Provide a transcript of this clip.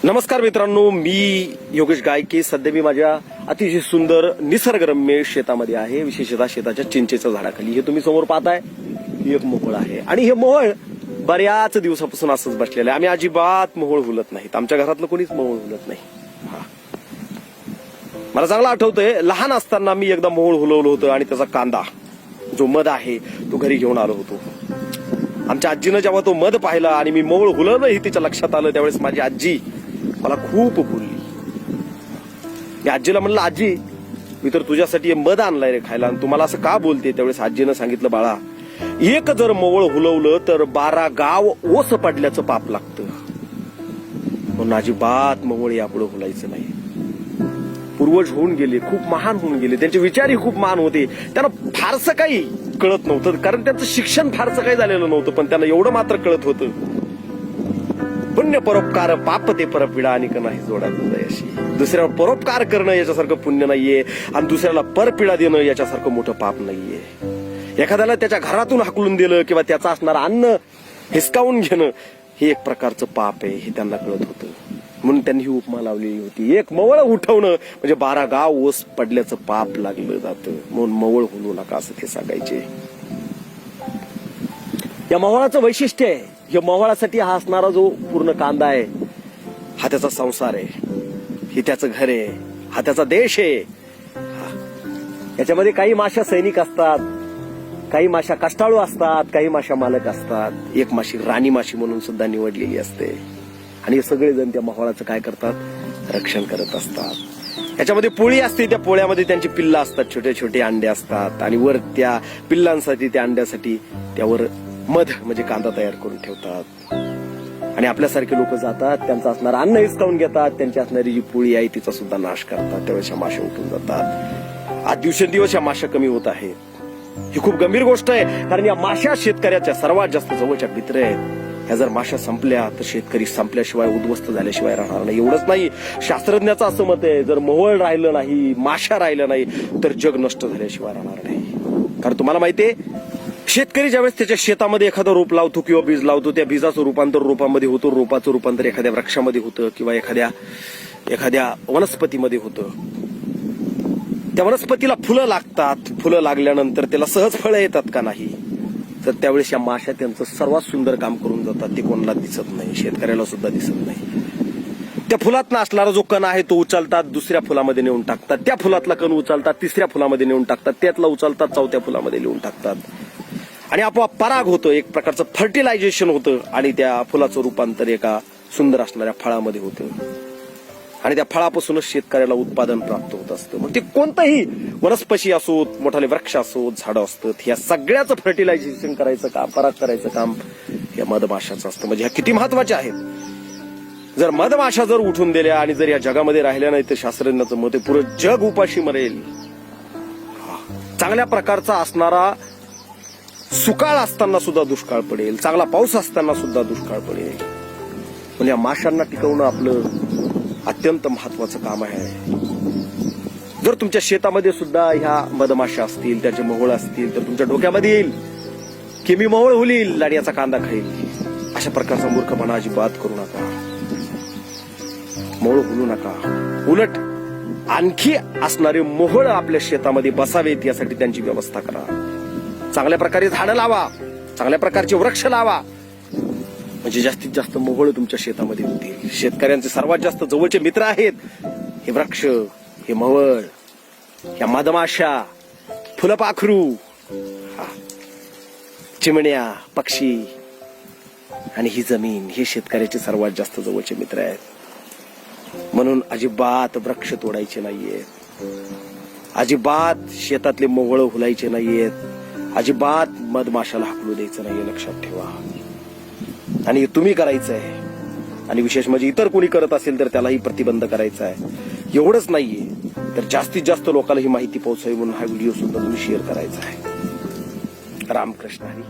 नमस्कार मित्रांनो, मी योगेश गायके. सध्या मी माझ्या अतिशय सुंदर निसर्गरम्य शेतामध्ये आहे. विशेषतः शेताच्या चिंचेच्या झाडाखाली. हे तुम्ही समोर पाहताय, ही एक मोहोळ आहे आणि हे मोहोळ बऱ्याच दिवसापासून असंच बसलेलं आहे. आम्ही अजिबात मोहोळ हुलत नाहीत. आमच्या घरातलं कोणीच मोहोळ हुलत नाही. मला चांगलं आठवतंय, लहान असताना मी एकदा मोहोळ हुलवलं होतं आणि त्याचा कांदा जो मध आहे तो घरी घेऊन आलो होतो. आमच्या आजीनं जेव्हा तो मध पाहिला आणि मी मोहोळ हुलवलं हे तिच्या लक्षात आलं, त्यावेळेस माझी आजी मला खूप बोलली. मी आजीला म्हणलं, आजी मी तर तुझ्यासाठी मध आणलाय रे खायला आणि तुम्हाला असं का बोलते. त्यावेळेस आजीनं सांगितलं, बाळा एक जर मोहोळ हुलवलं तर 12 गाव ओस पडल्याचं पाप लागतं. म्हणून अजिबात मोहोळ यापुढे हुलायचं नाही. पूर्वज होऊन गेले, खूप महान होऊन गेले, त्यांचे विचारही खूप महान होते. त्यांना फारसं काही कळत नव्हतं, कारण त्यांचं शिक्षण फारसं काही झालेलं नव्हतं. पण त्यांना एवढं मात्र कळत होतं, पुण्य परोपकार पाप ते परपीडा आणि नाही जोडा अशी. दुसऱ्याला परोपकार करणं याच्यासारखं पुण्य नाहीये आणि दुसऱ्याला परपीडा देणं याच्यासारखं मोठं पाप नाहीये. एखाद्याला त्याच्या घरातून हाकलून दिलं किंवा त्याचं असणारं अन्न हिसकावून घेणं हे एक प्रकारचं पाप आहे, हे त्यांना कळत होतं. म्हणून त्यांनी ही उपमा लावलेली होती, एक मोहोळ उठवणं म्हणजे 12 गाव ओस पडल्याचं पाप लागलं जातं. म्हणून मोहोळ हुलू नका असं ते सांगायचे. या मोहोळाचं वैशिष्ट्य आहे, या मोहोळासाठी हा असणारा जो पूर्ण कांदा आहे हा त्याचा संसार आहे, हे त्याचं घर आहे, हा त्याचा देश आहे. याच्यामध्ये काही माश्या सैनिक असतात, काही माश्या कष्टाळू असतात, काही माश्या मालक असतात. एक माशी राणी माशी म्हणून सुद्धा निवडलेली असते आणि हे सगळेजण त्या मोहोळाचं काय करतात, रक्षण करत असतात. याच्यामध्ये पोळी असते, त्या पोळ्यामध्ये त्यांची पिल्लं असतात, छोटे छोटे अंडे असतात आणि वर त्या पिल्लांसाठी त्या अंड्यासाठी त्यावर मध म्हणजे कांदा तयार करून ठेवतात. आणि आपल्यासारखे लोक जातात, त्यांचं असणारं अन्न हिसकावून घेतात, त्यांची असणारी जी पोळी आहे तिचा सुद्धा नाश करतात. त्यावेळेस या माश्या उठून जातात. आज दिवसेंदिवस या माश्या कमी होत आहेत. ही खूप गंभीर गोष्ट आहे, कारण या माश्या शेतकऱ्याच्या सर्वात जास्त जवळच्या मित्र आहेत. ह्या जर माश्या संपल्या तर शेतकरी संपल्याशिवाय, उद्ध्वस्त झाल्याशिवाय राहणार नाही. एवढंच नाही, शास्त्रज्ञाचं असं मत आहे, जर मोहोळ राहिलं नाही, माश्या राहिल्या नाही तर जग नष्ट झाल्याशिवाय राहणार नाही. कारण तुम्हाला माहितीये, शेतकरी ज्यावेळेस त्याच्या शेतामध्ये एखादं रोप लावतो किंवा बीज लावतो, त्या बीजाचं रूपांतर रोपामध्ये होतं, रोपाचं रूपांतर एखाद्या वृक्षामध्ये होतं किंवा एखाद्या वनस्पतीमध्ये होतं. त्या वनस्पतीला फुलं लागतात. फुलं लागल्यानंतर त्याला सहज फळं येतात का नाही, तर त्यावेळेस या माश्या त्यांचं सर्वात सुंदर काम करून जातात. ते कोणाला दिसत नाही, शेतकऱ्याला सुद्धा दिसत नाही. त्या फुलातनं असणारा जो कण आहे तो उचलतात, दुसऱ्या फुलामध्ये नेऊन टाकतात. त्या फुलातला कण उचलतात, तिसऱ्या फुलामध्ये नेऊन टाकतात. त्यातला उचलतात, चौथ्या फुलामध्ये नेऊन टाकतात आणि आपोआप पराग होतं, एक प्रकारचं फर्टिलायझेशन होतं आणि त्या फुलाचं रूपांतर एका सुंदर असणाऱ्या फळामध्ये होतं आणि त्या फळापासूनच शेतकऱ्याला उत्पादन प्राप्त होत असतं. मग ते कोणतंही वनस्पती असोत, मोठाले वृक्ष असोत, झाडं असतात, या सगळ्याचं फर्टिलायझेशन करायचं काम, पराग करायचं काम या मधमाशाचं असतं. म्हणजे ह्या किती महत्वाच्या आहेत. जर मधमाशा जर उठून दिल्या आणि जर या जगामध्ये राहिल्या नाही तर शास्त्रज्ञाचं मत आहे पुरं जग उपाशी मरेल. चांगल्या प्रकारचा असणारा सुकाळ असताना सुद्धा दुष्काळ पडेल, चांगला पाऊस असताना सुद्धा दुष्काळ पडेल. पण या माशांना टिकवणं आपलं अत्यंत महत्वाचं काम आहे. जर तुमच्या शेतामध्ये सुद्धा ह्या मधमाशा असतील, त्याचे मोहोळ असतील, तर तुमच्या डोक्यामध्ये येईल की मी मोहोळ हुलील आणि याचा कांदा खाईल. अशा प्रकारचा मूर्खपणा अजिबात करू नका, मोहोळ हुलू नका. उलट आणखी असणारे मोहोळ आपल्या शेतामध्ये बसावेत यासाठी त्यांची व्यवस्था करा. चांगल्या प्रकारे झाडं लावा, चांगल्या प्रकारचे वृक्ष लावा, म्हणजे जास्तीत जास्त मोहोळ तुमच्या शेतामध्ये होतील. शेतकऱ्यांचे सर्वात जास्त जवळचे मित्र आहेत हे वृक्ष, हे मोहोळ, या मधमाशा, फुलपाखरू, चिमण्या, पक्षी आणि ही जमीन, हे शेतकऱ्याचे सर्वात जास्त जवळचे मित्र आहेत. म्हणून अजिबात वृक्ष तोडायचे नाहीयेत, अजिबात शेतातले मोहोळ हुलायचे नाहीयेत, अजिबात मधमाशाला हाकलू द्यायचं नाहीये, लक्षात ठेवा. आणि तुम्ही करायचं आहे आणि विशेष म्हणजे इतर कोणी करत असेल तर त्यालाही प्रतिबंध करायचा आहे. एवढंच नाहीये तर जास्तीत जास्त लोकांना ही माहिती पोहोचावी म्हणून हा व्हिडिओ सुद्धा तुम्ही शेअर करायचा आहे. रामकृष्ण हरी.